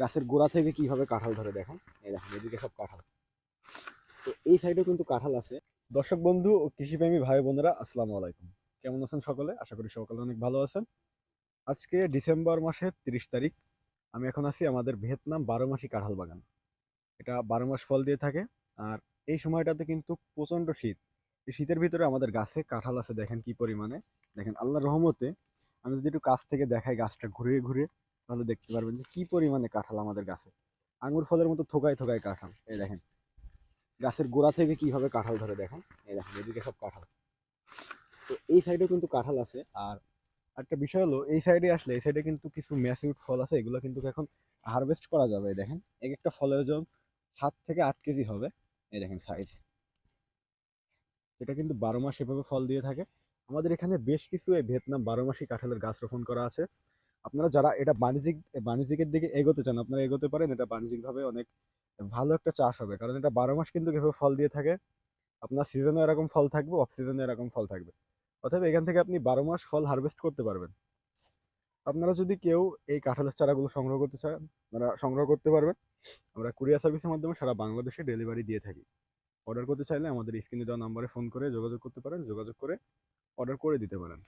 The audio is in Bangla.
গাছের গোড়া থেকে কিভাবে কাঁঠাল ধরে দেখেন। এই দেখেন এদিকে সব কাঁঠাল। তো এই সাইডেও কিন্তু কাঁঠাল আছে। দর্শক বন্ধু ও কৃষিপ্রেমী ভাই বোনেরা, আসসালামু আলাইকুম। কেমন আছেন সকলে? আশা করি সকলে অনেক ভালো আছেন। আজকে ডিসেম্বর মাসের 30 তারিখ। আমি এখন আছি আমাদের ভিয়েতনাম 12 মাসি কাঁঠাল বাগান। এটা 12 মাস ফল দিয়ে থাকে। আর এই সময়টাতে কিন্তু প্রচন্ড শীত। এই শীতের ভিতরে আমাদের গাছে কাঁঠাল আছে দেখেন কি পরিমাণে। দেখেন আল্লাহর রহমতে আমি যদি একটু কাছ থেকে দেখাই গাছটা ঘুরিয়ে ঘুরিয়ে, তাহলে দেখতে পারবেন যে কি পরিমাণে কাঁঠাল আমাদের গাছে। আঙুর ফলের মতো থোকায় থোকায় কাঁঠাল। এই দেখেন গাছের গোড়া থেকে কিভাবে কাঁঠাল ধরে দেখেন। এই দেখেন এদিকে সব কাঁঠাল। তো এই সাইডেও কিন্তু কাঁঠাল আছে। আর একটা বিষয় হলো, এই সাইডে আসলে এই সাইডে কিন্তু কিছু ম্যাসিউড ফল আছে, এগুলো কিন্তু এখন হারভেস্ট করা যাবে। এই দেখেন এক একটা ফলের ওজন 7 থেকে 8 কেজি হবে। এই দেখেন সাইজ। এটা কিন্তু 12 মাস এভাবে ফল দিয়ে থাকে। আমাদের এখানে বেশ কিছু এই ভিয়েতনাম 12 মাসি কাঁঠালের গাছ রোপণ করা আছে। আপনারা যারা এটা বাণিজ্যিকের দিকে এগোতে চান, আপনারা এগোতে পারেন। এটা বাণিজ্যিকভাবে অনেক ভালো একটা চাষ হবে, কারণ এটা 12 মাস কিন্তু এভাবে ফল দিয়ে থাকে। আপনার সিজনে এরকম ফল থাকবে, অফ সিজনে এরকম ফল থাকবে। অতএব এখান থেকে আপনি 12 মাস ফল হারভেস্ট করতে পারবেন। আপনারা যদি কেউ এই কাঁঠালের চারাগুলো সংগ্রহ করতে চান, আপনারা সংগ্রহ করতে পারবেন। আমরা কুরিয়ার সার্ভিসের মাধ্যমে সারা বাংলাদেশে ডেলিভারি দিয়ে থাকি। অর্ডার করতে চাইলে আমাদের স্ক্রিনে দেওয়া নাম্বারে ফোন করে যোগাযোগ করতে পারেন, যোগাযোগ করে অর্ডার করে দিতে পারেন।